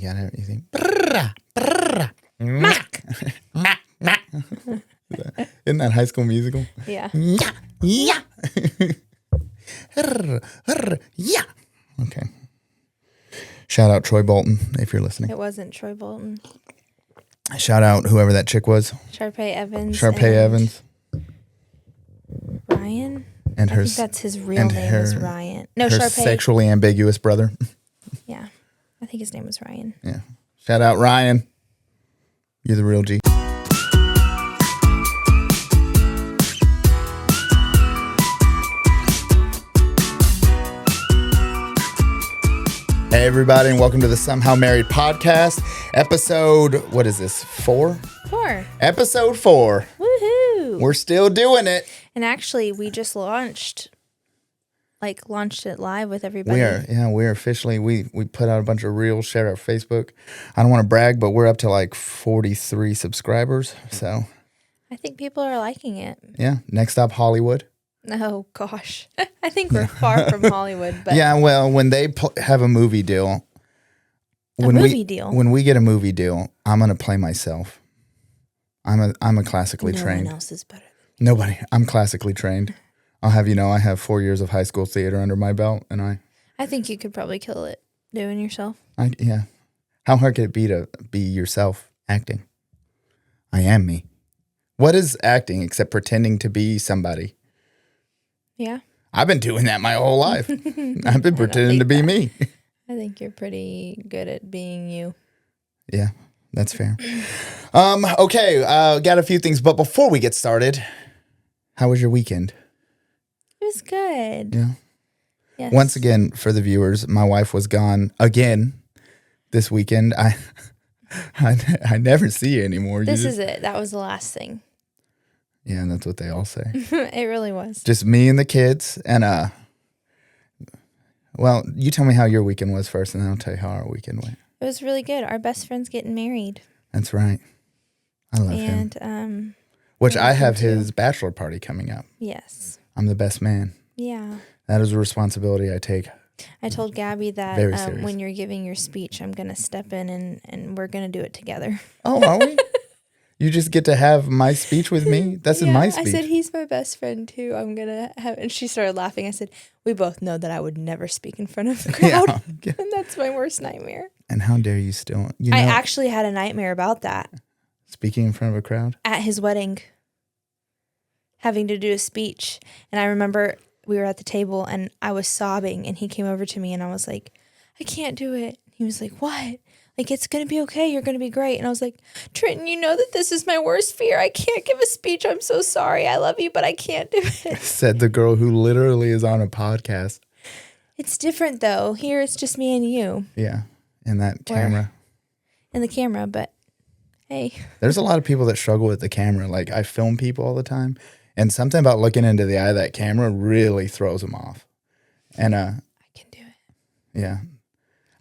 got everything. Brrrah, brrrah, mac, mac, mac. Isn't that High School Musical? Yeah. Yeah, yeah. Yeah. Okay. Shout out Troy Bolton if you're listening. It wasn't Troy Bolton. Shout out whoever that chick was. Sharpay Evans. Sharpay Evans. Ryan? And I her, think that's his real name is Ryan. No, her Sharpay. sexually ambiguous brother. Yeah. I think his name was Ryan. Yeah. Shout out Ryan. You're the real G. Hey, everybody, and welcome to the Somehow Married podcast. Episode, what is this, 4? 4. Episode 4. Woohoo! We're still doing it. And actually, we just launched it live with everybody. We're officially, we put out a bunch of reels, shared our Facebook. I don't want to brag, but we're up to like 43 subscribers, so. I think people are liking it. Yeah, next up, Hollywood. Oh, gosh. I think we're far from Hollywood. But yeah, well, when they have a movie deal. When we get a movie deal, I'm going to play myself. I'm a classically trained. No one else is better. Nobody. I'm classically trained. I'll have you know, I have 4 years of high school theater under my belt, and I think you could probably kill it doing yourself. Yeah. How hard could it be to be yourself acting? I am me. What is acting except pretending to be somebody? Yeah. I've been doing that my whole life. I've been pretending to be me. I think you're pretty good at being you. Yeah, that's fair. Okay, got a few things, but before we get started, how was your weekend? It was good. Yeah. Yes. Once again, for the viewers, my wife was gone again this weekend. I never see you anymore. This is it. That was the last thing. Yeah, that's what they all say. It really was. Just me and the kids, and well, you tell me how your weekend was first, and then I'll tell you how our weekend went. It was really good. Our best friend's getting married. That's right. I love him. And which I have his bachelor party coming up. Yes. I'm the best man. Yeah. That is a responsibility I take. I told Gabby that when you're giving your speech, I'm going to step in and we're going to do it together. Oh, are we? You just get to have my speech with me? That's in my speech. I said, he's my best friend too. I'm going to have, and she started laughing. I said, we both know that I would never speak in front of the crowd. Yeah. And that's my worst nightmare. And how dare you still? I actually had a nightmare about that. Speaking in front of a crowd? At his wedding. Having to do a speech. And I remember we were at the table and I was sobbing and he came over to me and I was like, I can't do it. He was like, what? Like, it's going to be okay. You're going to be great. And I was like, Trenton, you know that this is my worst fear. I can't give a speech. I'm so sorry. I love you, but I can't do it. Said the girl who literally is on a podcast. It's different, though. Here, it's just me and you. Yeah, in that camera. In the camera, but hey. There's a lot of people that struggle with the camera. Like, I film people all the time, and something about looking into the eye of that camera really throws them off. And I can do it. Yeah.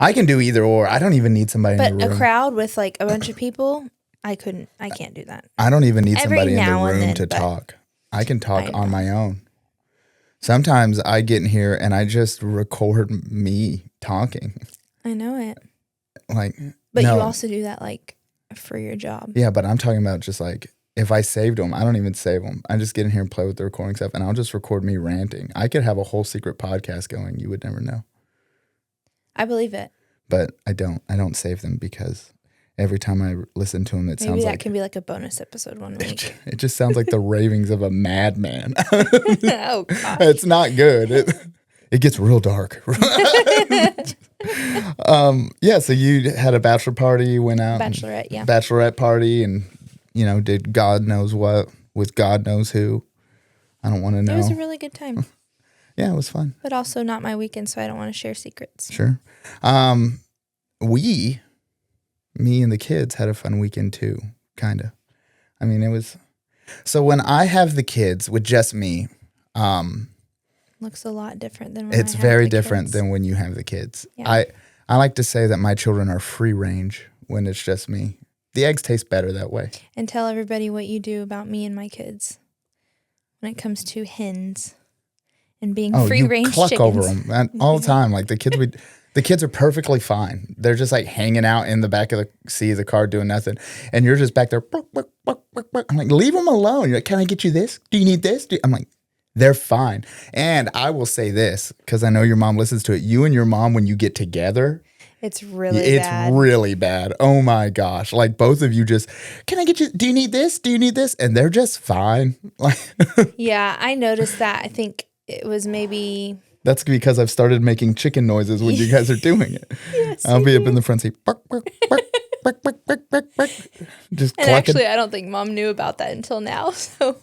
I can do either or. I don't even need somebody in the room. But a crowd with like a bunch of people, I can't do that. I don't even need somebody in the room to talk. I can talk on my own. Sometimes I get in here and I just record me talking. I know it. But you also do that like for your job. Yeah, but I'm talking about just like if I saved them, I don't even save them. I just get in here and play with the recording stuff and I'll just record me ranting. I could have a whole secret podcast going. You would never know. I believe it. But I don't save them because every time I listen to them, it sounds like... Maybe that can be like a bonus episode one week. It just sounds like the ravings of a madman. Oh, gosh. It's not good. It gets real dark. Yeah, so you had a bachelor party, you went out. Bachelorette, yeah. Bachelorette party and, did God knows what with God knows who. I don't want to know. It was a really good time. Yeah, it was fun. But also not my weekend, so I don't want to share secrets. Sure. Me and the kids had a fun weekend too, kind of. I mean, it was... So when I have the kids with just me... Looks a lot different than when it's very different than when you have the kids. Yeah. I like to say that my children are free range when it's just me. The eggs taste better that way. And tell everybody what you do about me and my kids when it comes to hens and being free range cluck chickens. over them all the time. Like the kids are perfectly fine. They're just like hanging out in the back of the seat of the car doing nothing, and you're just back there. I'm like, leave them alone. You're like, can I get you this? Do you need this? I'm like, they're fine. And I will say this because I know your mom listens to it. You and your mom, when you get together, it's really bad. Oh my gosh. Like both of you just, can I get you, do you need this? Do you need this? And they're just fine. Yeah, I noticed that. I think it was maybe. That's because I've started making chicken noises when you guys are doing it. Yes, I'll be up in the front seat. Bark, bark, bark, bark, bark, bark, bark, bark. Just and clucking. Actually, I don't think Mom knew about that until now. So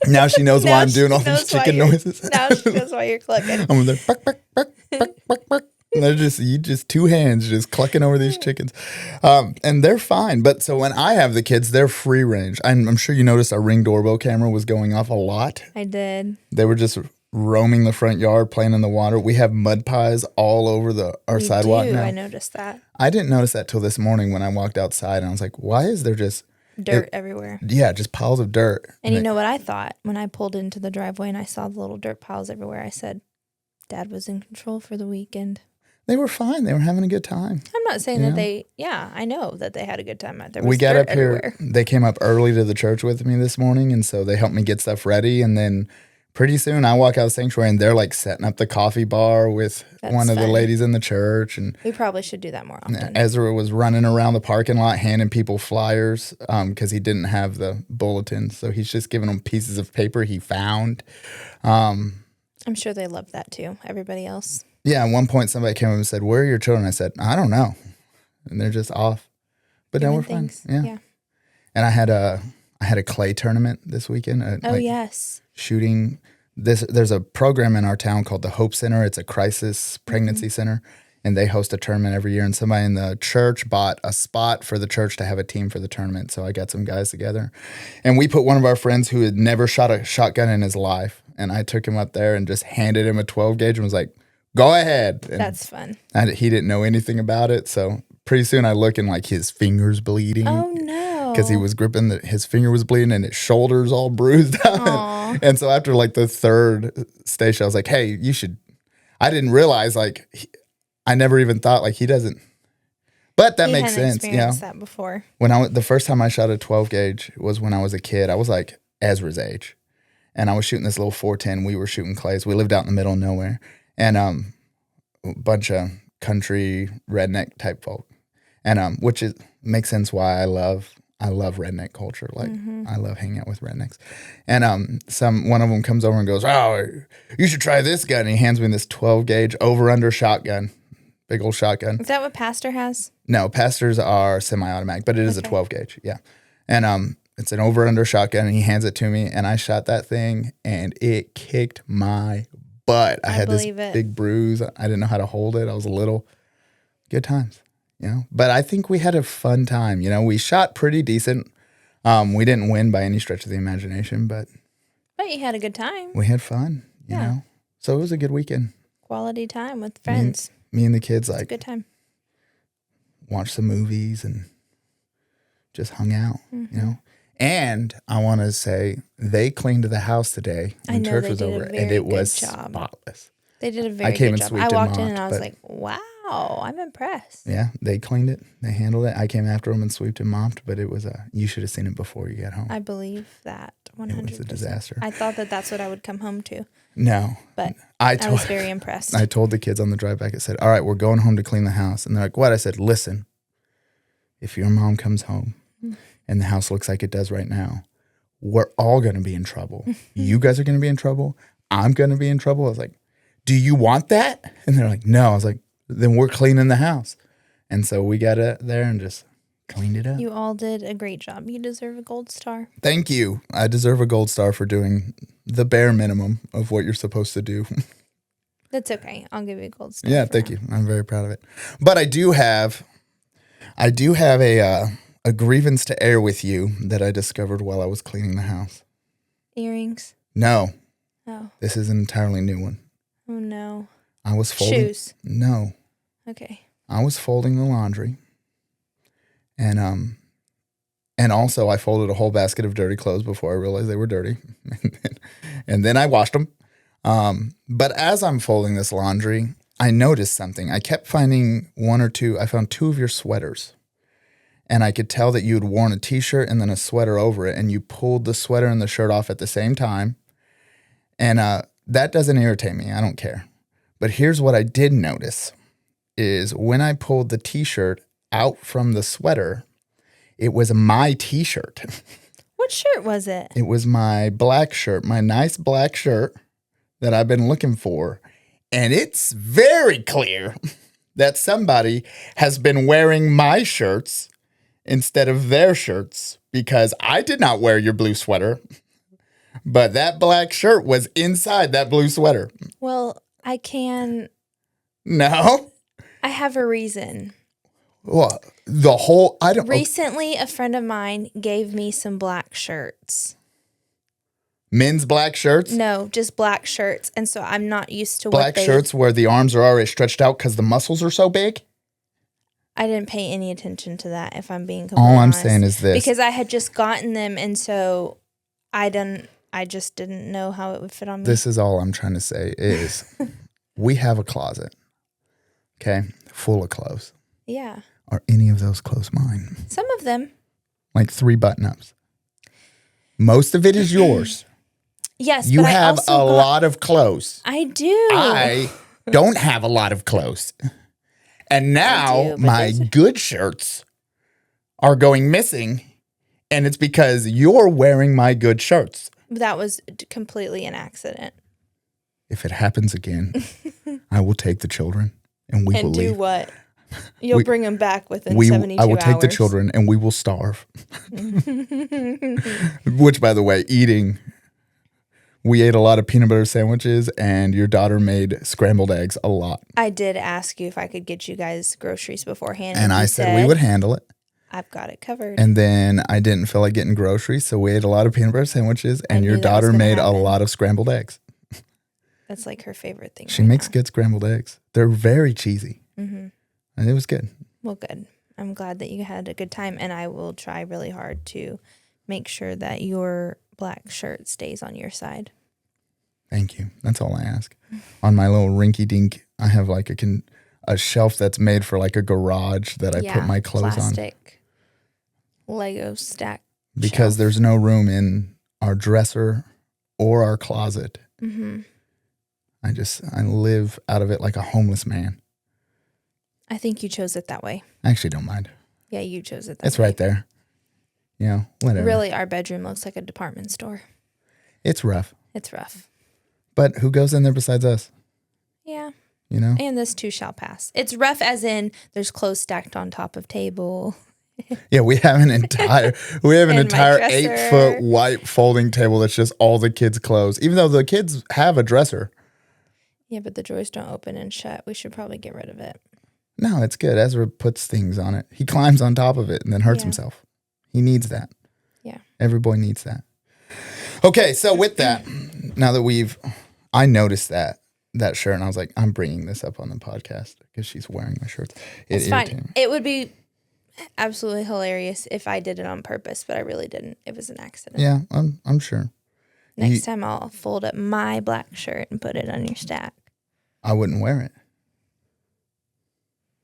now she knows why I'm doing all these chicken noises. Now she knows why you're clucking. I'm there. Bark, bark, bark, bark, bark, bark. And they're just two hands just clucking over these chickens. And they're fine. But so when I have the kids, they're free range. I'm sure you noticed our Ring doorbell camera was going off a lot. I did. They were just roaming the front yard, playing in the water. We have mud pies all over our sidewalk now. I noticed that. I didn't notice that till this morning when I walked outside, and I was like, why is there just dirt everywhere? Yeah, just piles of dirt. And you know what I thought when I pulled into the driveway and I saw the little dirt piles everywhere? I said, Dad was in control for the weekend. They were fine. They were having a good time. I'm not saying that I know that they had a good time. There was we got dirt up here. Everywhere. They came up early to the church with me this morning, and so they helped me get stuff ready. And then pretty soon I walk out of the sanctuary, and they're like setting up the coffee bar with one of the ladies in the church. And we probably should do that more often. Ezra was running around the parking lot handing people flyers because he didn't have the bulletins. So he's just giving them pieces of paper he found. I'm sure they love that too, everybody else. Yeah, at one point somebody came up and said, where are your children? I said, I don't know. And they're just off. But now we're fine. Yeah. And I had a clay tournament this weekend. Yes. Shooting. There's a program in our town called the Hope Center. It's a crisis pregnancy center. And they host a tournament every year. And somebody in the church bought a spot for the church to have a team for the tournament. So I got some guys together. And we put one of our friends who had never shot a shotgun in his life. And I took him up there and just handed him a 12 gauge and was like, go ahead. And that's fun. He didn't know anything about it. So pretty soon I look and like his finger's bleeding. Oh, no. Because he was gripping, his finger was bleeding and his shoulder's all bruised out. And so after like the third station, I was like, hey, I didn't realize I never even thought he doesn't. But that makes sense. Experienced that before. The first time I shot a 12 gauge was when I was a kid. I was like Ezra's age. And I was shooting this little 410. We were shooting clays. We lived out in the middle of nowhere. And a bunch of country redneck type folk, and which makes sense why I love redneck culture. I love hanging out with rednecks. And one of them comes over and goes, "Oh, you should try this gun." And he hands me this 12 gauge over under shotgun, big old shotgun. Is that what Pastor has? No, Pastors are semi-automatic, but it is a 12 gauge. Yeah, and it's an over under shotgun, and he hands it to me, and I shot that thing, and it kicked my butt. I had this big bruise. I didn't know how to hold it. I was little. Good times, But I think we had a fun time. We shot pretty decent. We didn't win by any stretch of the imagination, but you had a good time. We had fun, you know. So it was a good weekend. Quality time with friends. Me and the kids a good time. Watched some movies and just hung out, And I want to say they cleaned the house today when church was over, and it was spotless. They did a very good job. I walked in and I was like, wow, I'm impressed. Yeah, they cleaned it. They handled it. I came after them and sweeped and mopped, but it was you should have seen it before you got home. I believe that 100%. It was a disaster. I thought that's what I would come home to. No. But I was very impressed. I told the kids on the drive back, I said, all right, we're going home to clean the house. And they're like, what? I said, listen, if your mom comes home and the house looks like it does right now, we're all going to be in trouble. You guys are going to be in trouble. I'm going to be in trouble. I was like, do you want that? And they're like, no. I was like, then we're cleaning the house. And so we got there and just cleaned it up. You all did a great job. You deserve a gold star. Thank you. I deserve a gold star for doing the bare minimum of what you're supposed to do. That's okay. I'll give you a gold star. Yeah, thank you. I'm very proud of it. But I do have a grievance to air with you that I discovered while I was cleaning the house. Earrings? No. Oh. This is an entirely new one. Oh, no. I was folding. Shoes? No. Okay. I was folding the laundry. And also I folded a whole basket of dirty clothes before I realized they were dirty. And then I washed them. But as I'm folding this laundry, I noticed something. I kept finding I found two of your sweaters. And I could tell that you had worn a t-shirt and then a sweater over it, and you pulled the sweater and the shirt off at the same time. And that doesn't irritate me. I don't care. But here's what I did notice is when I pulled the t-shirt out from the sweater, it was my t-shirt. What shirt was it? It was my black shirt, my nice black shirt that I've been looking for. And it's very clear that somebody has been wearing my shirts instead of their shirts, because I did not wear your blue sweater, but that black shirt was inside that blue sweater. Well, No? I have a reason. Well, Recently, a friend of mine gave me some black shirts. Men's black shirts? No, just black shirts. And so I'm not used to black shirts where the arms are already stretched out because the muscles are so big? I didn't pay any attention to that, if I'm being completely honest. All I'm saying is this. Because I had just gotten them, and so I just didn't know how it would fit on me. This is all I'm trying to say is we have a closet, okay, full of clothes. Yeah. Are any of those clothes mine? Some of them. Like 3 button-ups. Most of it is yours. Yes, you but have a lot of clothes. I do. I don't have a lot of clothes. And now my good shirts are going missing, and it's because you're wearing my good shirts. That was completely an accident. If it happens again, I will take the children and we will leave. And do what? You'll bring them back within 72 hours. I will take the children and we will starve. Which, by the way, we ate a lot of peanut butter sandwiches, and your daughter made scrambled eggs a lot. I did ask you if I could get you guys groceries beforehand. And I said we would handle it. I've got it covered. And then I didn't feel like getting groceries, so we ate a lot of peanut butter sandwiches, and your daughter made a lot of scrambled eggs. That's like her favorite thing. She makes good scrambled eggs. They're very cheesy. Mm-hmm. And it was good. Well, good. I'm glad that you had a good time, and I will try really hard to make sure that your black shirt stays on your side. Thank you. That's all I ask. On my little rinky dink, I have like a shelf that's made for like a garage that I put my clothes plastic Lego stack. Because there's no room in our dresser or our closet. Mm-hmm. I live out of it like a homeless man. I think you chose it that way. I actually don't mind. Yeah, you chose it that way. It's right there. You know, whatever. Really, our bedroom looks like a department store. It's rough. It's rough. But who goes in there besides us? Yeah. You know? And this too shall pass. It's rough as in there's clothes stacked on top of table. Yeah, we have an entire 8-foot white folding table that's just all the kids' clothes. Even though the kids have a dresser. Yeah, but the drawers don't open and shut. We should probably get rid of it. No, it's good. Ezra puts things on it. He climbs on top of it and then hurts himself. He needs that. Yeah. Every boy needs that. Okay, so with that, now that I noticed that shirt, and I was like, I'm bringing this up on the podcast because she's wearing my shirts. It's fine. It would be absolutely hilarious if I did it on purpose, but I really didn't. It was an accident. Yeah, I'm sure. Next time I'll fold up my black shirt and put it on your stack. I wouldn't wear it.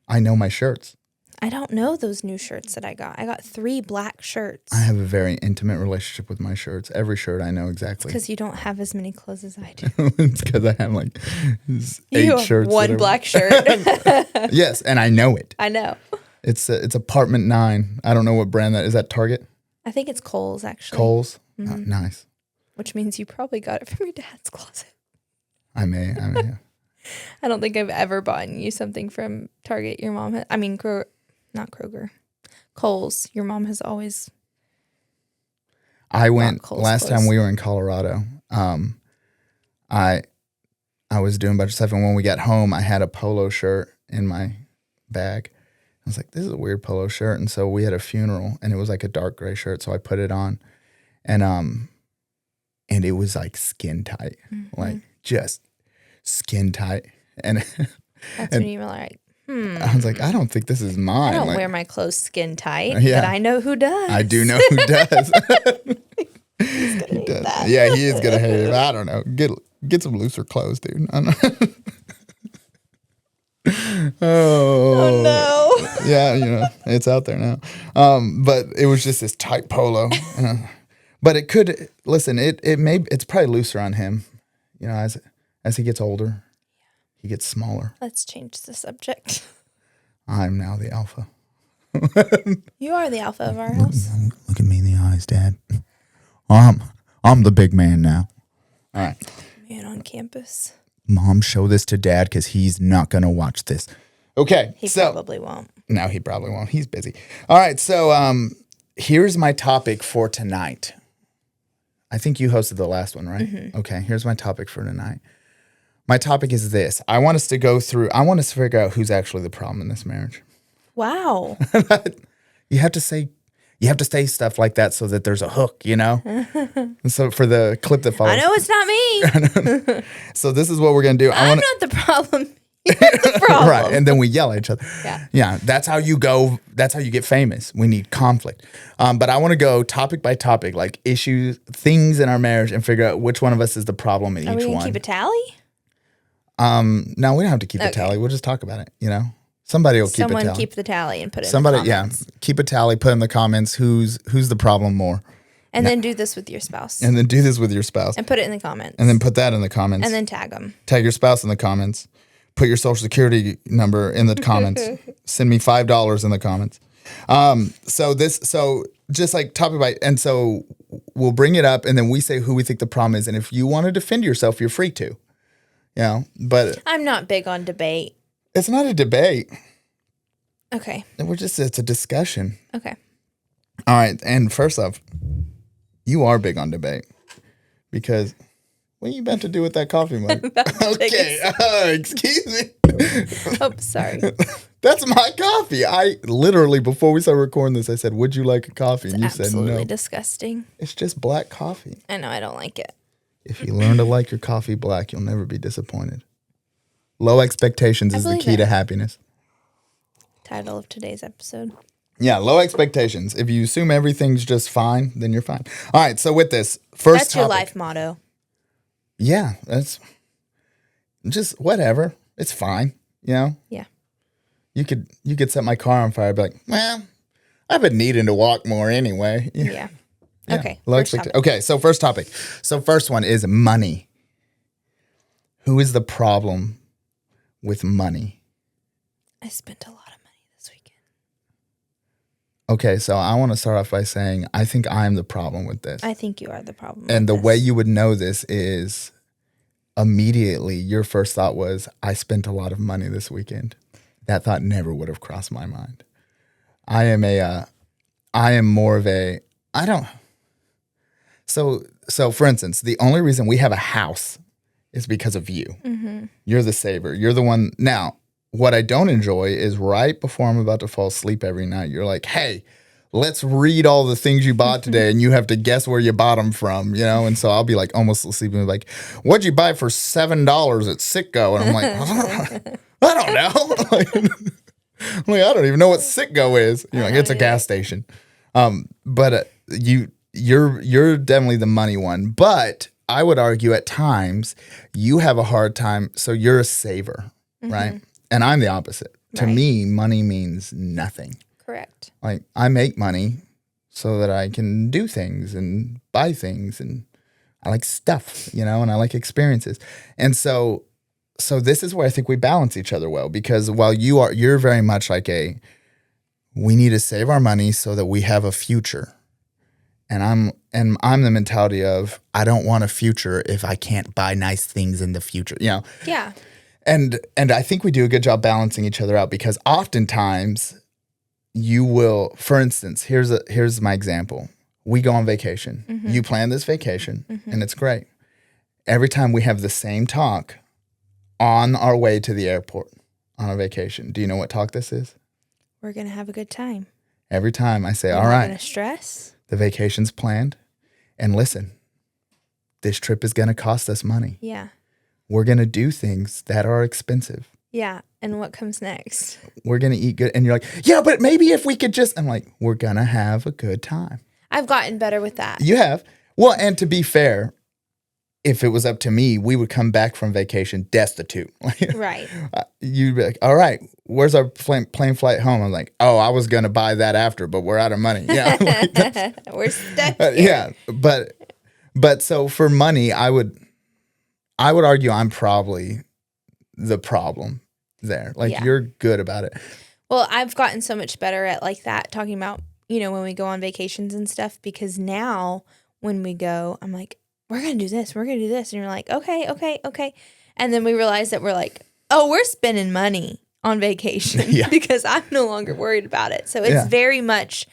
I know my shirts. I don't know those new shirts that I got. I got 3 black shirts. I have a very intimate relationship with my shirts. Every shirt I know exactly. Because you don't have as many clothes as I do. It's because I have like 8 shirts. One black shirt. Yes, and I know it. I know. It's apartment 9. I don't know what brand that is. That Target? I think it's Kohl's, actually. Kohl's? Mm-hmm. Oh, nice. Which means you probably got it from your dad's closet. I may. I don't think I've ever bought you something from Target. Your mom has, not Kroger. Kohl's. Your mom has always. I went last time we were in Colorado. I was doing a bunch of stuff, and when we got home, I had a polo shirt in my bag. I was like, "This is a weird polo shirt," and so we had a funeral, and it was like a dark gray shirt, so I put it on, and it was like skin tight, like just skin tight, and that's when you were like. I was like, I don't think this is mine. I don't wear my clothes skin tight, yeah. but I know who does. I do know who does. He's gonna hate that. Yeah, he is gonna hate it. I don't know. Get some looser clothes, dude. I know. Oh no. yeah, it's out there now. But it was just this tight polo. But it could listen. It's probably looser on him. As he gets older, he gets smaller. Let's change the subject. I'm now the alpha. You are the alpha of our house. Look at me in the eyes, Dad. I'm the big man now. All right. Man on campus. Mom, show this to Dad because he's not going to watch this. Okay. He probably won't. No, he probably won't. He's busy. All right. So here's my topic for tonight. I think you hosted the last one, right? Mm-hmm. Okay. Here's my topic for tonight. My topic is this. I want us to figure out who's actually the problem in this marriage. Wow. You have to say stuff like that so that there's a hook, And so for the clip that follows. I know it's not me. So this is what we're going to do. I'm not the problem. You're the problem. Right. And then we yell at each other. Yeah. Yeah. That's how you go. That's how you get famous. We need conflict. But I want to go topic by topic, like issues, things in our marriage, and figure out which one of us is the problem in Are each we gonna one. keep a tally? No, we don't have to keep a tally. We'll just talk about it, Somebody will keep a tally. Someone keep the tally and put it in the comments. Keep a tally, put in the comments who's the problem more. And then do this with your spouse. And then do this with your spouse. And put it in the comments. And then put that in the comments. And then tag them. Tag your spouse in the comments. Put your social security number in the comments. Send me $5 in the comments. So just like topic by, and so we'll bring it up and then we say who we think the problem is. And if you want to defend yourself, you're free to, but I'm not big on debate. It's not a debate. Okay. It's a discussion. Okay. All right. And first off, you are big on debate because what are you about to do with that coffee mug? Okay. Excuse me. Oh, sorry. That's my coffee. I literally, before we started recording this, I said, would you like a coffee? And you said no. Absolutely disgusting. It's just black coffee. I know. I don't like it. If you learn to like your coffee black, you'll never be disappointed. Low expectations is the key to happiness. Title of today's episode. Yeah, low expectations. If you assume everything's just fine, then you're fine. All right, so with this first That's your life motto. Yeah, that's just whatever. It's fine, Yeah. You could set my car on fire and be like, well, I've been needing to walk more anyway. Yeah. Okay. Low expectations. Okay, so first topic. So first one is money. Who is the problem with money? I spent a lot of money this weekend. Okay, so I want to start off by saying I think I'm the problem with this. I think you are the problem. And the way you would know this is immediately your first thought was, I spent a lot of money this weekend. That thought never would have crossed my mind. I am more of a, I don't. So for instance, the only reason we have a house is because of you. Mm-hmm. You're the saver. You're the one. Now, what I don't enjoy is right before I'm about to fall asleep every night, you're like, hey, let's read all the things you bought today and you have to guess where you bought them from, And so I'll be like almost sleeping like, what'd you buy for $7 at Citgo? And I'm like, I don't know. I don't even know what Citgo is. You're like, it's a gas station. But you're definitely the money one. But I would argue at times you have a hard time. So you're a saver, right? And I'm the opposite. To me, money means nothing. Correct. Like I make money so that I can do things and buy things, and I like stuff, and I like experiences. And so this is where I think we balance each other well, because while you're very much like we need to save our money so that we have a future. And I'm the mentality of I don't want a future if I can't buy nice things in the future, Yeah. And I think we do a good job balancing each other out, because oftentimes you will, for instance, here's my example. We go on vacation. Mm-hmm. You plan this vacation, and it's great. Every time we have the same talk on our way to the airport on a vacation. Do you know what talk this is? We're going to have a good time. Every time I say, all right. We're not going to stress. The vacation's planned. And listen, this trip is going to cost us money. Yeah. We're going to do things that are expensive. Yeah. And what comes next? We're going to eat good. And you're like, yeah, but maybe if we could just, I'm like, we're going to have a good time. I've gotten better with that. You have. Well, and to be fair, if it was up to me, we would come back from vacation destitute. Right. You'd be like, all right, where's our plane flight home? I'm like, oh, I was going to buy that after, but we're out of money. Yeah. We're stuck here. Yeah. But so for money, I would argue I'm probably the problem there. Like, Yeah. you're good about it. Well, I've gotten so much better at like that, talking about, when we go on vacations and stuff, because now when we go, I'm like, we're going to do this. We're going to do this. And you're like, okay. And then we realize that we're like, oh, we're spending money on vacation Yeah. because I'm no longer worried about it. So it's very much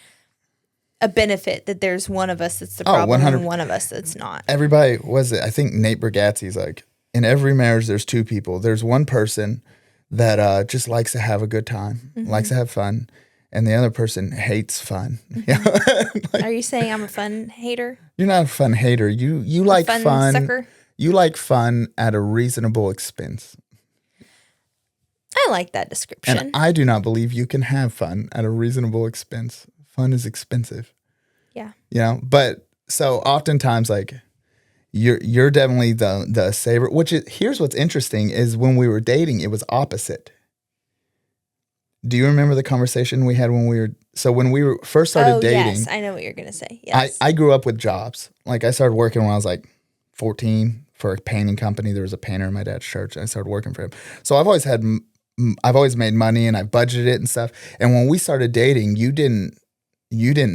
a benefit that there's one of us that's the problem 100. and one of us that's not. Everybody, I think Nate Bargatze's like, in every marriage, there's two people. There's one person that just likes to have a good time, likes to have fun. And the other person hates fun. Are you saying I'm a fun hater? You're not a fun hater. You like fun. Sucker? You like fun at a reasonable expense. I like that description. And I do not believe you can have fun at a reasonable expense. Fun is expensive. Yeah. But so oftentimes, like, you're definitely the saver. Here's what's interesting is when we were dating, it was opposite. Do you remember the conversation we had when we first started dating? Yes, I know what you're going to say. Yes. I grew up with jobs. Like, I started working when I was like 14 for a painting company. There was a painter in my dad's church. And I started working for him. So I've always made money and I budgeted it and stuff. And when we started dating, you didn't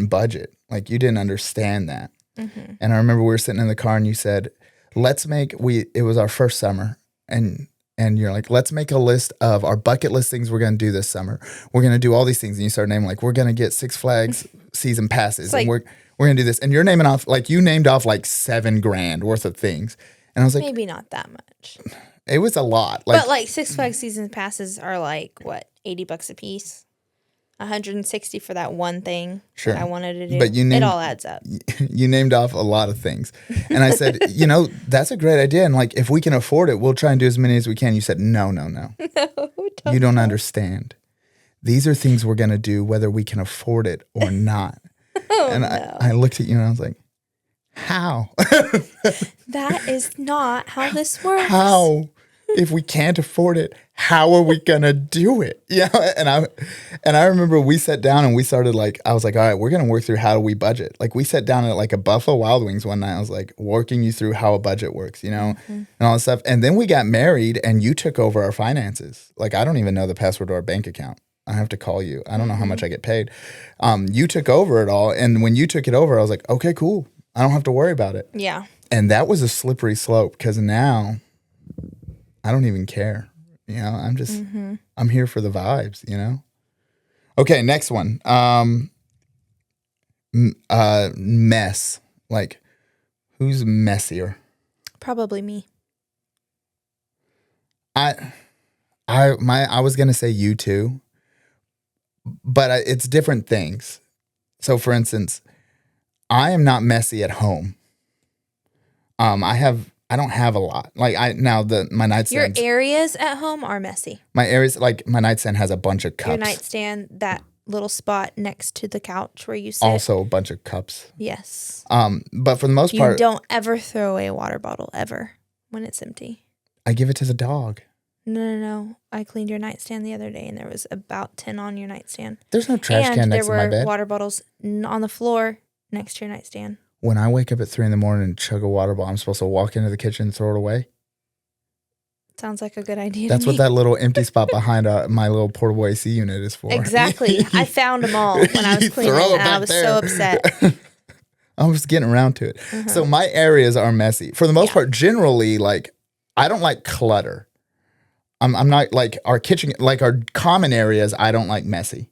budget. Like, you didn't understand that. Mm-hmm. And I remember we were sitting in the car and you said, it was our first summer. And you're like, let's make a list of our bucket list things we're going to do this summer. We're going to do all these things. And you start naming, like, we're going to get Six Flags season passes. Like, and we're going to do this. And you're naming off, like, you named off like $7,000 worth of things. And I was like, maybe not that much. It was a lot. But like Six Flags season passes are like, what, $80 a piece? $160 for that one thing that I wanted to do. But it all adds up. You named off a lot of things. And I said, that's a great idea. And like, if we can afford it, we'll try and do as many as we can. You said, no. No, You don't understand. These are things we're going to do whether we can afford it or not. I looked at you and I was like, how? That is not how this works. How? If we can't afford it, how are we gonna do it? Yeah, and I remember we sat down and we started I was like, all right, we're gonna work through how do we budget. Like, we sat down at like a Buffalo Wild Wings one night. I was like, walking you through how a budget works, and all this stuff. And then we got married and you took over our finances. Like, I don't even know the password to our bank account. I have to call you. I don't know how much I get paid. You took over it all, and when you took it over, I was like, okay, cool. I don't have to worry about it. Yeah. And that was a slippery slope because now I don't even care. I'm just, I'm here for the vibes, Okay, next one. Mess. Like, who's messier? Probably me. I was going to say you too, but it's different things. So for instance, I am not messy at home. I don't have a lot. Like, my nightstand. Your areas at home are messy. My areas, like my nightstand has a bunch of cups. Your nightstand, that little spot next to the couch where you sit. Also a bunch of cups. Yes. But for the most part, you don't ever throw away a water bottle ever when it's empty. I give it to the dog. No. I cleaned your nightstand the other day and there was about 10 on your nightstand. There's no trash can next to my bed. There were water bottles on the floor next to your nightstand. When I wake up at 3 a.m. and chug a water bottle, I'm supposed to walk into the kitchen and throw it away? Sounds like a good idea. That's what that little empty spot behind my little portable AC unit is for. Exactly. I found them all when I was cleaning and I was so upset. I was getting around to it. So my areas are messy. For the most part, generally, like, I don't like clutter. I'm not like our kitchen, like our common areas, I don't like messy.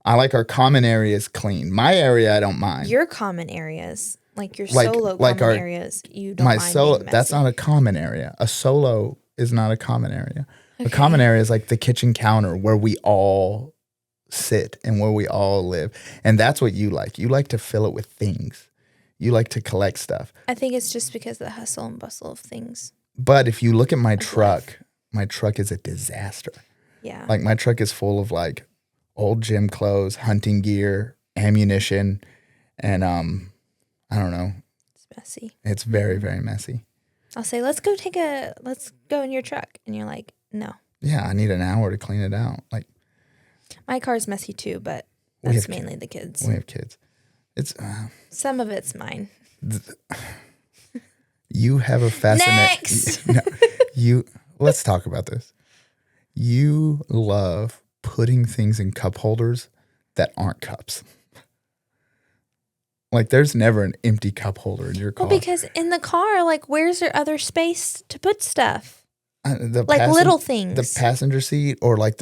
I like our common areas clean. My area, I don't mind. Your common areas, like your solo common areas, you don't mind solo, being messy. That's not a common area. A solo is not a common area. Okay. A common area is like the kitchen counter where we all sit and where we all live. And that's what you like. You like to fill it with things. You like to collect stuff. I think it's just because of the hustle and bustle of things. But if you look at my truck is a disaster. Yeah. Like, my truck is full of like old gym clothes, hunting gear, ammunition, and I don't know. It's messy. It's very, very messy. I'll say, let's go in your truck. And you're like, no. Yeah, I need an hour to clean it out. Like, my car's messy too, but We that's have mainly the kids. we have kids. It's Some of it's mine. you have a Next! No, let's talk about this. You love putting things in cup holders that aren't cups. Like, there's never an empty cup holder in your car. Well, because in the car, like, where's there other space to put stuff? Like little things. The passenger seat, or like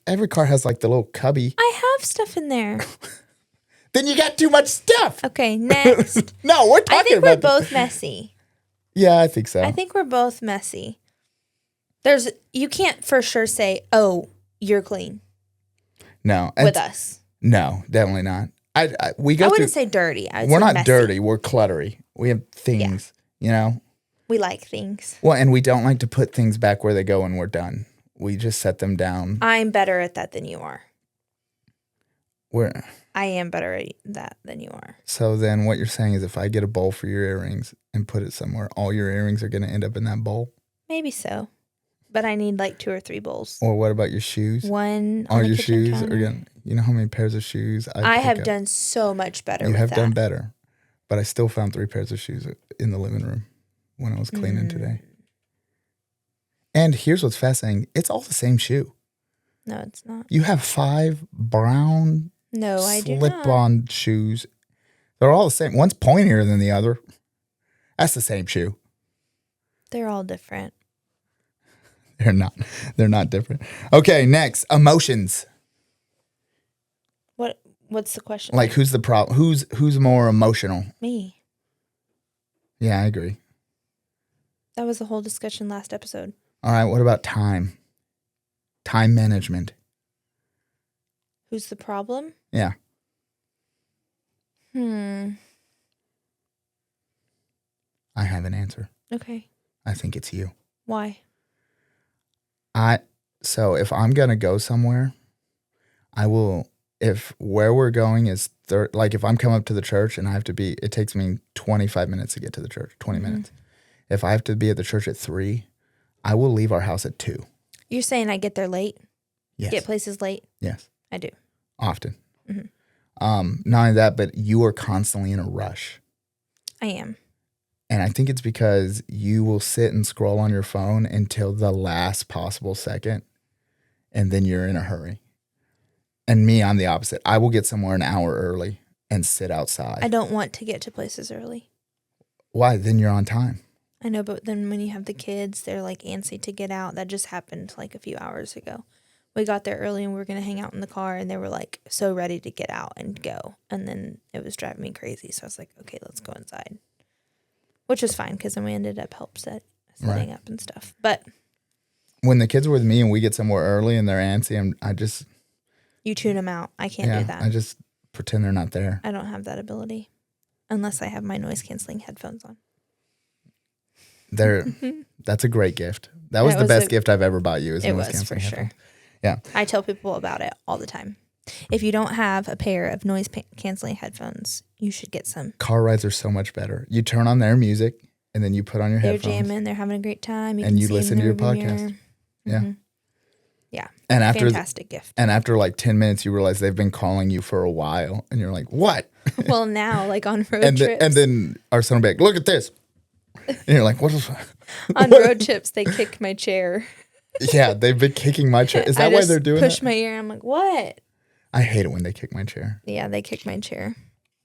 every car has like the little cubby. I have stuff in there. Then you got too much stuff. Okay, next. No, we're talking I think about we're both messy. Yeah, I think so. I think we're both messy. You can't for sure say, oh, you're clean. No. With us. No, definitely not. I wouldn't say dirty. We're not messy. Dirty. We're cluttery. We have things, We like things. Well, and we don't like to put things back where they go when we're done. We just set them down. I'm better at that than you are. Where? I am better at that than you are. So then what you're saying is if I get a bowl for your earrings and put it somewhere, all your earrings are going to end up in that bowl? Maybe so. But I need like 2 or 3 bowls. Or what about your shoes? One. All your shoes are going to, you know how many pairs of shoes I have done so much better with that. You have done better. But I still found 3 pairs of shoes in the living room when I was cleaning today. And here's what's fascinating. It's all the same shoe. No, it's not. You have 5 brown I do not. slip-on shoes. They're all the same. One's pointier than the other. That's the same shoe. They're all different. They're not. They're not different. Okay, next. Emotions. What's the question? Like, who's the problem? Who's more emotional? Me. Yeah, I agree. That was the whole discussion last episode. All right, what about time? Time management. Who's the problem? Yeah. I have an answer. Okay. I think it's you. Why? So if I'm going to go somewhere, I will, if where we're going is, like if I'm coming up to the church and it takes me 25 minutes to get to the church, 20 minutes. If I have to be at the church at 3, I will leave our house at 2. You're saying I get there late? Yes. Get places late? Yes. I do. Often. Not only that, but you are constantly in a rush. I am. And I think it's because you will sit and scroll on your phone until the last possible second, and then you're in a hurry. And me, I'm the opposite. I will get somewhere an hour early and sit outside. I don't want to get to places early. Why? Then you're on time. I know, but then when you have the kids, they're like antsy to get out. That just happened like a few hours ago. We got there early and we were going to hang out in the car, and they were like so ready to get out and go. And then it was driving me crazy. So I was like, okay, let's go inside. Which was fine because then we ended up setting up and stuff. But when the kids are with me and we get somewhere early and they're antsy, I just... You tune them out. I can't do that. I just pretend they're not there. I don't have that ability unless I have my noise-canceling headphones on. That's a great gift. That was the best gift I've ever bought you. It was for sure. Yeah. I tell people about it all the time. If you don't have a pair of noise-canceling headphones, you should get some. Car rides are so much better. You turn on their music, and then you put on your headphones. They're jamming. They're having a great time. And you listen to your podcast. Yeah. Yeah. And after fantastic gift. And after like 10 minutes, you realize they've been calling you for a while, and you're like, "What?" Well, now like on road trips. And then our son will be like, "Look at this," and you're like, "What?" On road trips, they kick my chair. Yeah, they've been kicking my chair. Is that why they're doing that? Push my ear. I'm like, what? I hate it when they kick my chair. Yeah, they kick my chair.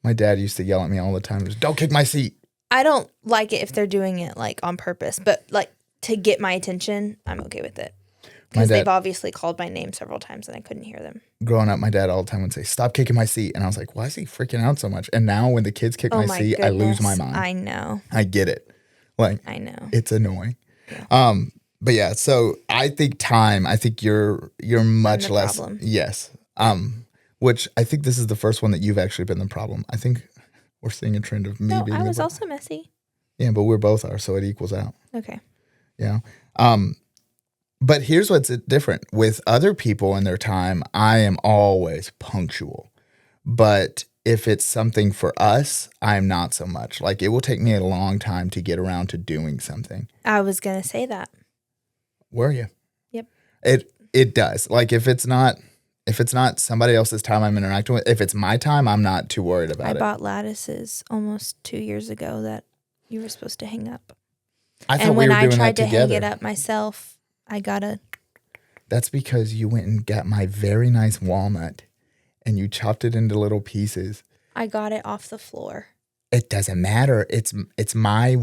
My dad used to yell at me all the time. Just, "Don't kick my seat." I don't like it if they're doing it like on purpose, but like to get my attention, I'm okay with it. Because they've obviously called my name several times and I couldn't hear them. Growing up, my dad all the time would say, "Stop kicking my seat." And I was like, why is he freaking out so much? And now when the kids kick my seat, goodness. I lose my mind. I know. I get it. Like, I know. It's annoying. Yeah. But yeah, so I think you're much less. Problem. Yes. Which I think this is the first one that you've actually been the problem. I think we're seeing a trend of me being the problem. I was also messy. Yeah, but we're both are, so it equals out. Okay. Yeah. But here's what's different. With other people in their time, I am always punctual. But if it's something for us, I'm not so much. Like it will take me a long time to get around to doing something. I was going to say that. Were you? Yep. It does. Like if it's not somebody else's time I'm interacting with, if it's my time, I'm not too worried about it. I bought lattices almost 2 years ago that you were supposed to hang up. I thought And we when were I doing tried that to together. hang it up myself, I got a... That's because you went and got my very nice walnut and you chopped it into little pieces. I got it off the floor. It doesn't matter. It's my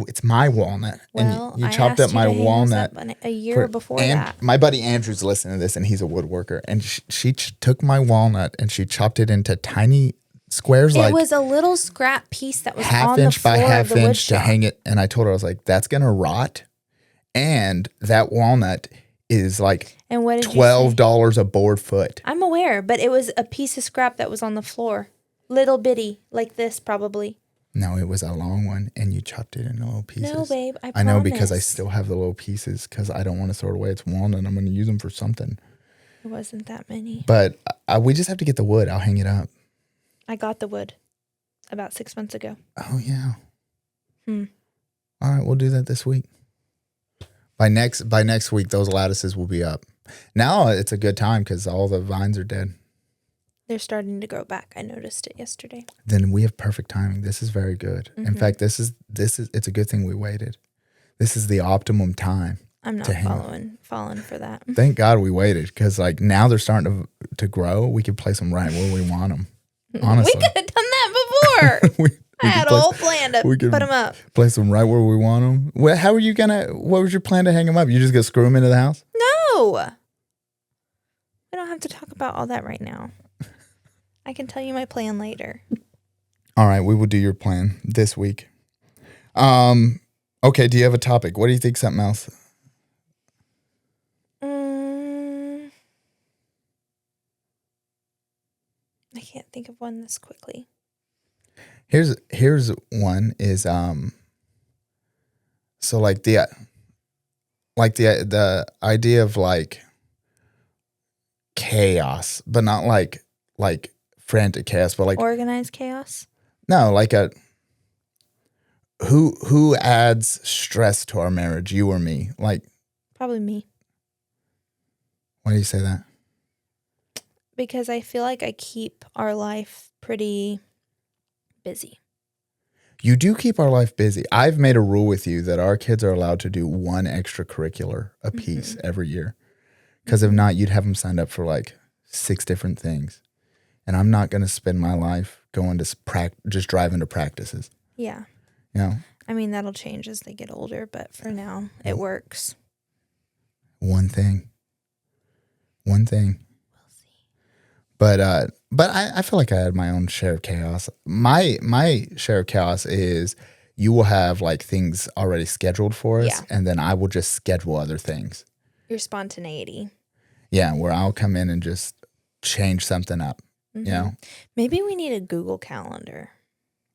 walnut. Well, and you I chopped asked up my you to hang walnut this up a year before that. My buddy Andrew's listening to this, and he's a woodworker. And she took my walnut and she chopped it into tiny squares, It was a little scrap piece that was half on the inch by floor of half the wood inch to shop. hang it. And I told her, I was like, that's gonna rot, and that walnut is like And what did you say? $12 a board foot. I'm aware, but it was a piece of scrap that was on the floor. Little bitty, like this probably. No, it was a long one, and you chopped it into little pieces. No, babe, I know because I promise. still have the little pieces because I don't want to throw it away. It's walnut. I'm going to use them for something. It wasn't that many. But we just have to get the wood. I'll hang it up. I got the wood about 6 months ago. Oh, yeah. Hmm. All right, we'll do that this week. By next week, those lattices will be up. Now it's a good time because all the vines are dead. They're starting to grow back. I noticed it yesterday. Then we have perfect timing. This is very good. Mm-hmm. In fact, this is it's a good thing we waited. This is the optimum time. I'm not falling for that. Thank God we waited because like now they're starting to grow. We could place them right where we want them. Honestly, We could have done that before. I had a whole plan to put them up. Place them right where we want them. Well, how are you what was your plan to hang them up? You just gonna screw them into the house? No. We don't have to talk about all that right now. I can tell you my plan later. All right, we will do your plan this week. Okay, do you have a topic? What do you think? Something else? I can't think of one this quickly. Here's one is so like the idea of like chaos, but not like frantic chaos, but like Organized chaos? no, like who adds stress to our marriage, you or me? Like Probably me. why do you say that? Because I feel like I keep our life pretty busy. You do keep our life busy. I've made a rule with you that our kids are allowed to do one extracurricular a piece every year. Because if not, you'd have them signed up for like 6 different things. And I'm not going to spend my life going to just driving to practices. Yeah. You know? I mean, that'll change as they get older, but for now, it works. One thing. We'll see. But I feel like I had my own share of chaos. My share of chaos is you will have like things already scheduled for us, and then I will just schedule other things. Your spontaneity. Yeah, where I'll come in and just change something up. You know? Maybe we need a Google Calendar.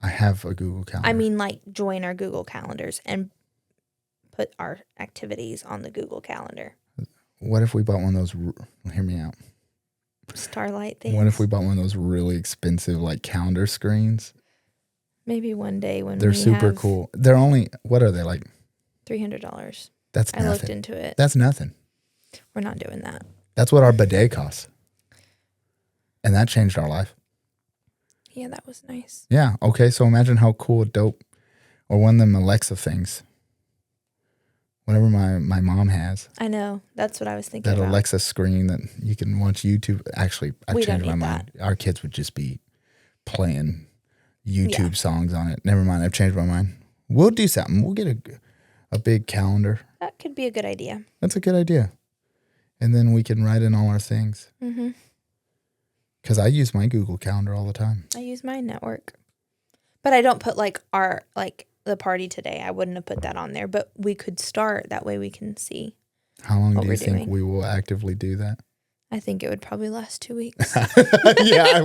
I have a Google Calendar. I mean, like join our Google Calendars and put our activities on the Google Calendar. What if we bought one of those? Hear me out. Starlight things. What if we bought one of those really expensive like calendar screens? Maybe one day when they're super cool. They're only, what are they, like $300. That's nothing. I looked into it. That's nothing. We're not doing that. That's what our bidet costs. And that changed our life. Yeah, that was nice. Yeah. Okay. So imagine how cool, dope, or one of them Alexa things. Whatever my mom has. I know. That's what I was thinking that about. Alexa screen that you can watch YouTube. Actually, I've changed my mind. That. Our kids would just be playing YouTube songs on it. Never mind. I've changed my mind. We'll do something. We'll get a big calendar. That could be a good idea. That's a good idea. And then we can write in all our things. Mm-hmm. Because I use my Google Calendar all the time. I use my network. But I don't put the party today. I wouldn't have put that on there. But we could start. That way we can see. How long do you think we will actively do that? I think it would probably last 2 weeks. Yeah.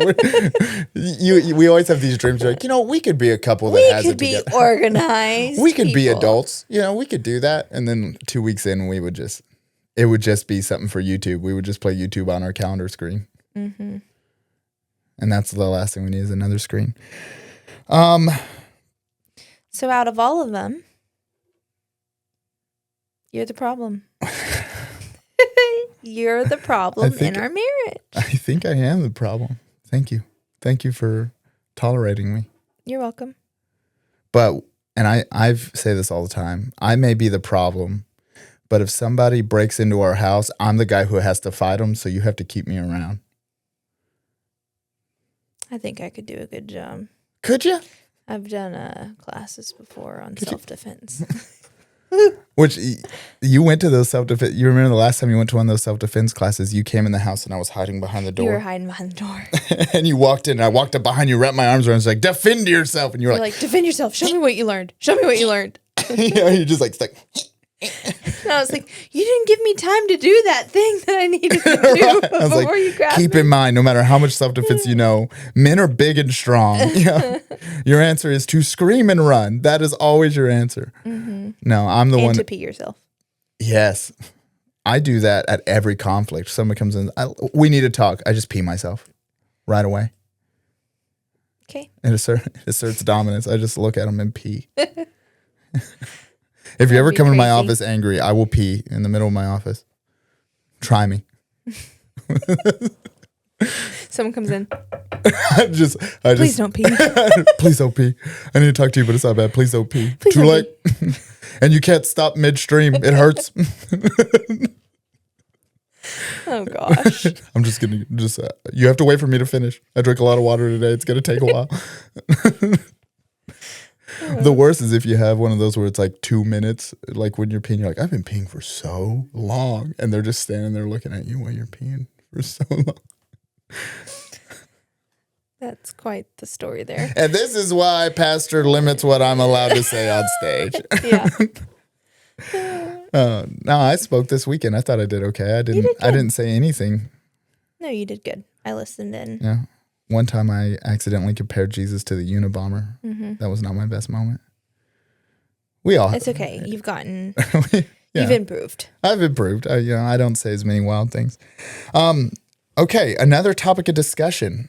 We always have these dreams. Like, we could be a couple that has it together. We could be organized. We could be adults. We could do that. And then 2 weeks in, it would just be something for YouTube. We would just play YouTube on our calendar screen. Mm-hmm. And that's the last thing we need is another screen. So out of all of them, you're the problem. You're the problem in our marriage. I think I am the problem. Thank you. Thank you for tolerating me. You're welcome. But, and I say this all the time, I may be the problem, but if somebody breaks into our house, I'm the guy who has to fight them, so you have to keep me around. I think I could do a good job. Could you? I've done classes before on self-defense. Which, you went to those self-defense, you remember the last time you went to one of those self-defense classes, you came in the house and I was hiding behind the door. You were hiding behind the door. And you walked in and I walked up behind you, wrapped my arms around, and was like, defend yourself. And you were like, defend yourself. Show me what you learned. Show me what you learned. You're just like, And I was like, you didn't give me time to do that thing that I needed to do before you grabbed keep me. in mind, no matter how much self-defense you know, men are big and strong. Your answer is to scream and run. That is always your answer. Mm-hmm. No, I'm the one. And to pee yourself. Yes. I do that at every conflict. Someone comes in, we need to talk. I just pee myself right away. Okay. It asserts dominance. I just look at them and pee. If you ever come into my office angry, I will pee in the middle of my office. Try me. Someone comes in. Please don't pee. Please don't pee. I need to talk to you, but it's not bad. Please don't pee. Please Too don't late. And you can't stop midstream. It hurts. Oh gosh. I'm just gonna you have to wait for me to finish. I drink a lot of water today. It's gonna take a while. The worst is if you have one of those where it's like 2 minutes, like when you're peeing, you're like, I've been peeing for so long. And they're just standing there looking at you while you're peeing for so long. That's quite the story there. And this is why Pastor limits what I'm allowed to say on stage. Yeah. No, I spoke this weekend. I thought I did okay. I didn't say anything. No, you did good. I listened in. Yeah. One time I accidentally compared Jesus to the Unabomber. Mm-hmm. That was not my best moment. It's okay. You've gotten, you've improved. I've improved. I don't say as many wild things. Okay, another topic of discussion.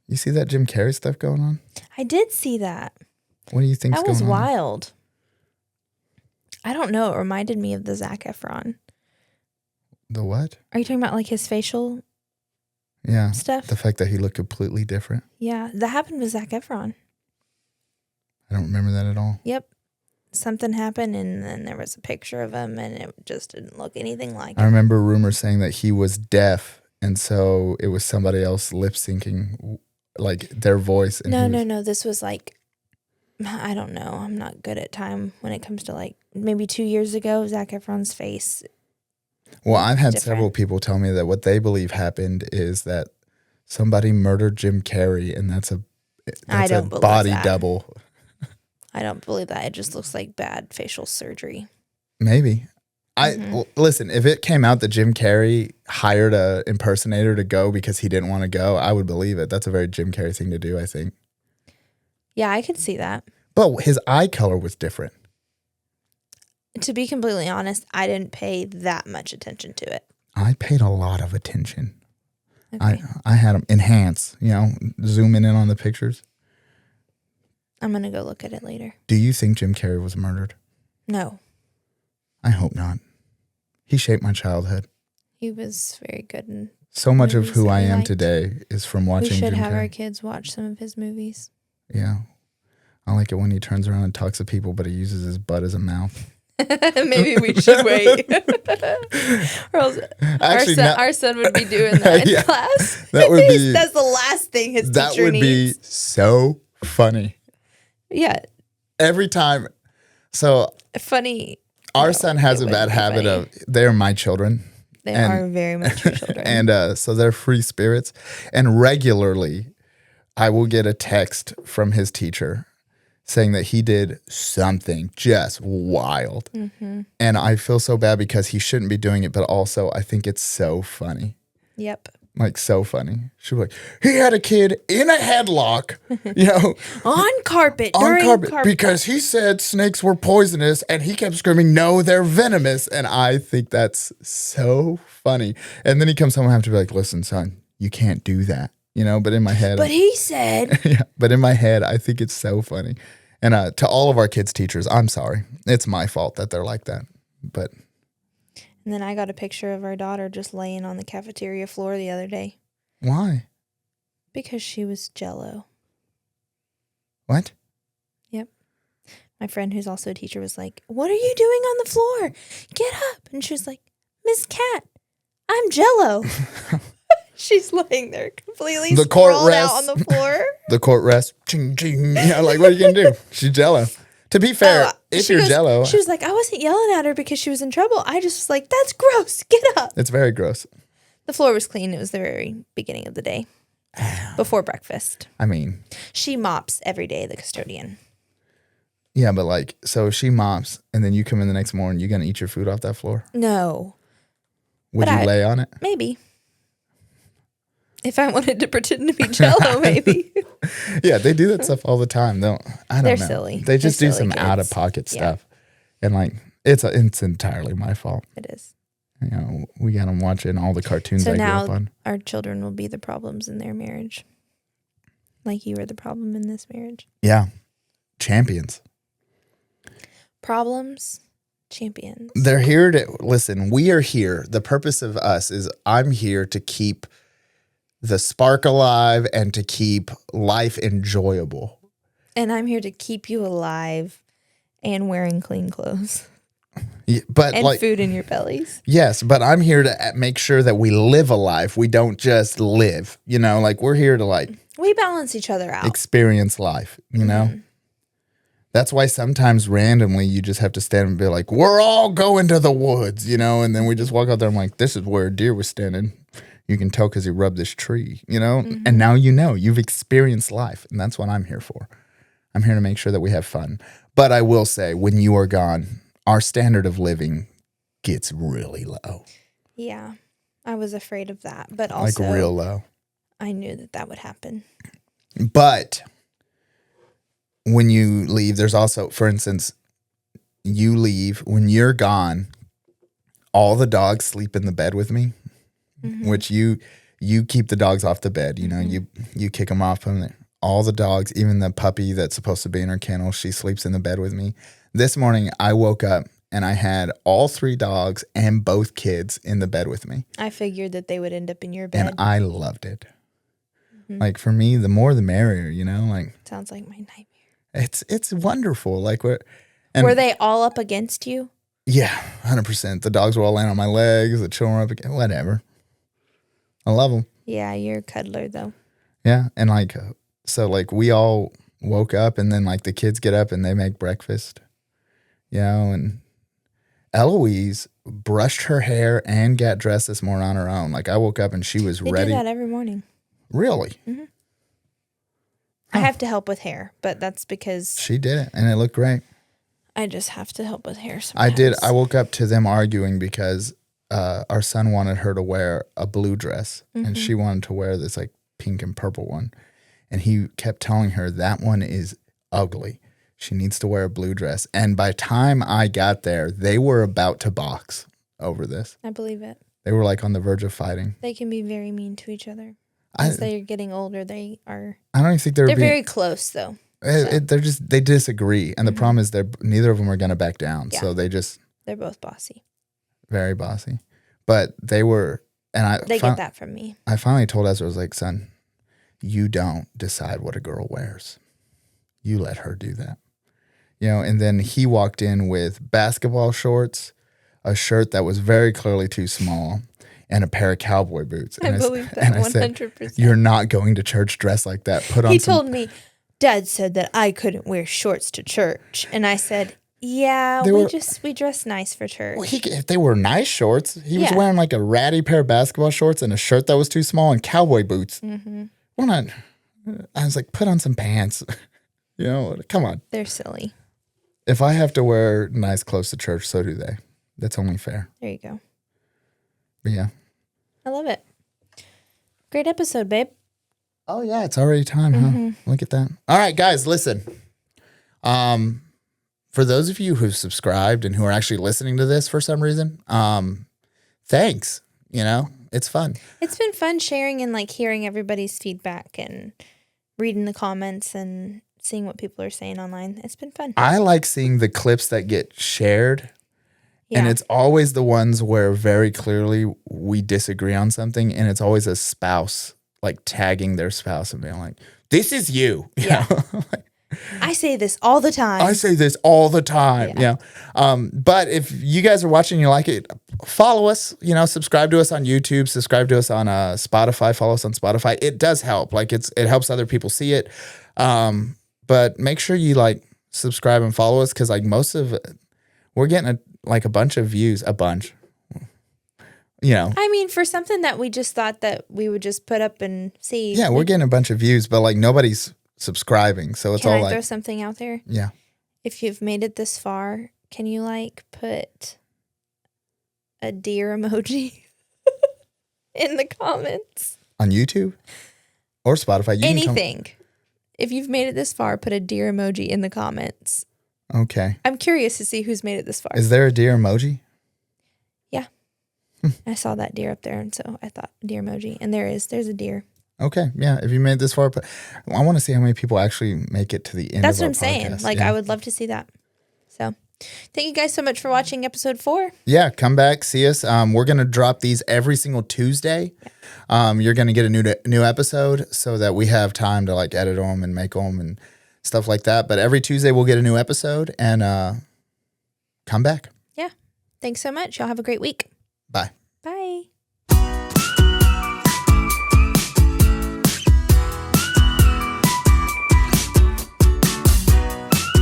You see that Jim Carrey stuff going on? I did see that. What do you think's going on? That was wild. I don't know. It reminded me of the Zac Efron. The what? Are you talking about like his facial stuff? The fact that he looked completely different. Yeah, that happened with Zac Efron. I don't remember that at all. Yep. Something happened and then there was a picture of him and it just didn't look anything like I remember rumors saying that he was deaf and so it was somebody else lip syncing like their voice. And No. This was like, I don't know. I'm not good at time when it comes to like maybe 2 years ago, Zac Efron's face. Well, I've had several people tell me that what they believe happened is that somebody murdered Jim Carrey and that's a body double. I don't believe that. It just looks like bad facial surgery. Maybe. Listen, if it came out that Jim Carrey hired a impersonator to go because he didn't want to go, I would believe it. That's a very Jim Carrey thing to do, I think. Yeah, I could see that. But his eye color was different. To be completely honest, I didn't pay that much attention to it. I paid a lot of attention. Okay. I had them enhance, zooming in on the pictures. I'm going to go look at it later. Do you think Jim Carrey was murdered? No. I hope not. He shaped my childhood. He was very good. And so much of who I am today is from watching Jim Carrey. We should have our kids watch some of his movies. Yeah. I like it when he turns around and talks to people, but he uses his butt as a mouth. Maybe we should wait. Or else our son would be doing that in class. That would be, that's the last thing his teacher needs. That would be so funny. Yeah. Every time. So funny. Our son has a bad habit of, they're my children. They are very much your children. And so they're free spirits. And regularly, I will get a text from his teacher saying that he did something just wild. Mm-hmm. And I feel so bad because he shouldn't be doing it, but also I think it's so funny. Yep. Like so funny. She'll be like, he had a kid in a headlock, on carpet, because he said snakes were poisonous and he kept screaming, no, they're venomous. And I think that's so funny. And then he comes home and I have to be like, listen, son, you can't do that. But in my head, But he said, yeah, but in my head, I think it's so funny. And to all of our kids' teachers, I'm sorry. It's my fault that they're like that. But and then I got a picture of our daughter just laying on the cafeteria floor the other day why? because she was jello. What? Yep. My friend who's also a teacher was like, what are you doing on the floor? Get up. And she was like, Miss Cat, I'm jello. She's laying there completely The court sprawled out rests. on the floor. The court rests. Ching, ching. Like, what are you going to do? She's jello. To be fair, if you're jello. She was like, I wasn't yelling at her because she was in trouble. I just was like, that's gross. Get up. It's very gross. The floor was clean. It was the very beginning of the day. Before breakfast. I mean. She mops every day, the custodian. Yeah, but like, so if she mops and then you come in the next morning, you going to eat your food off that floor? No. Would you lay on it? Maybe. If I wanted to pretend to be jello, maybe. Yeah, they do that stuff all the time. I don't know. They're silly. They just do They're silly some kids. out of pocket stuff, and like it's entirely my fault. It is. We got them watching all the cartoons I grew up on. Our children will be the problems in their marriage, like you were the problem in this marriage. Yeah, champions. Problems, champions. They're here to listen. We are here. The purpose of us is I'm here to keep the spark alive and to keep life enjoyable. And I'm here to keep you alive and wearing clean clothes. Yeah, but and like food in your bellies. Yes, but I'm here to make sure that we live a life. We don't just live. Like we're here to like we balance each other out. Experience life, That's why sometimes randomly you just have to stand and be like, we're all going to the woods, and then we just walk out there and I'm like, this is where a deer was standing. You can tell because he rubbed this tree, and now you've experienced life. And that's what I'm here for. I'm here to make sure that we have fun. But I will say, when you are gone, our standard of living gets really low. Yeah, I was afraid of that. But also, like real low. I knew that would happen. But when you leave, there's also, for instance, you leave, when you're gone, all the dogs sleep in the bed with me. Which you keep the dogs off the bed, you kick them off. All the dogs, even the puppy that's supposed to be in her kennel, she sleeps in the bed with me. This morning I woke up and I had all 3 dogs and both kids in the bed with me. I figured that they would end up in your bed. And I loved it. Like for me, the more the merrier, like sounds like my nightmare. It's wonderful. Like were they all up against you? Yeah, 100%. The dogs were all laying on my legs, the children were up against, whatever. I love them. Yeah, you're a cuddler, though. Yeah, and like, so like we all woke up and then like the kids get up and they make breakfast, and Eloise brushed her hair and got dressed this morning on her own. Like I woke up and she was ready. They do that every morning. Really? Mm-hmm. I have to help with hair, but that's because... She did it and it looked great. I just have to help with hair sometimes. I did. I woke up to them arguing because our son wanted her to wear a blue dress and she wanted to wear this like pink and purple one. And he kept telling her that one is ugly. She needs to wear a blue dress. And by the time I got there, they were about to box over this. I believe it. They were like on the verge of fighting. They can be very mean to each other. As they're getting older, they are. I don't even think they're very close though. They disagree. And the problem is neither of them are going to back down. Yeah. So they're both bossy. Very bossy. But they were, and they get that from me. I finally told Ezra, I was like, son, you don't decide what a girl wears. You let her do that. And then he walked in with basketball shorts, a shirt that was very clearly too small, and a pair of cowboy boots. And I believe that 100%. Said, you're not going to church dressed like that. He told me, Dad said that I couldn't wear shorts to church. And I said, yeah, we dress nice for church. Well, if they were nice shorts, he was wearing like a ratty pair of basketball shorts and a shirt that was too small and cowboy boots. Mm-hmm. I was like, put on some pants. Come on. They're silly. If I have to wear nice clothes to church, so do they. That's only fair. There you go. But yeah. I love it. Great episode, babe. Oh, yeah. It's already time, huh? Look at that. All right, guys, listen. For those of you who've subscribed and who are actually listening to this for some reason, thanks. it's fun. It's been fun sharing and like hearing everybody's feedback and reading the comments and seeing what people are saying online. It's been fun. I like seeing the clips that get shared. Yeah. And it's always the ones where very clearly we disagree on something. And it's always a spouse like tagging their spouse and being like, this is you. Yeah. I say this all the time. I say this all the time. Yeah. But if you guys are watching and you like it, follow us, subscribe to us on YouTube, subscribe to us on Spotify, follow us on Spotify. It does help. Like it helps other people see it. But make sure you like subscribe and follow us. Cause like most of it, we're getting a bunch of views, I mean, for something that we just thought that we would just put up and see. Yeah, we're getting a bunch of views, but like nobody's subscribing. So it's Can all I like, throw something out there? Yeah. If you've made it this far, can you like put a deer emoji in the comments? On YouTube or Spotify? Anything. If you've made it this far, put a deer emoji in the comments. Okay. I'm curious to see who's made it this far. Is there a deer emoji? Yeah. I saw that deer up there, and so I thought deer emoji. And there's a deer. Okay. Yeah. If you made it this far, but I want to see how many people actually make it to the end That's of our what I'm saying. podcast. Like, yeah. I would love to see that. So thank you guys so much for watching episode 4. Yeah. Come back. See us. We're going to drop these every single Tuesday. You're going to get a new episode so that we have time to like edit them and make them and stuff like that. But every Tuesday we'll get a new episode and come back. Yeah. Thanks so much. Y'all have a great week. Bye. Bye.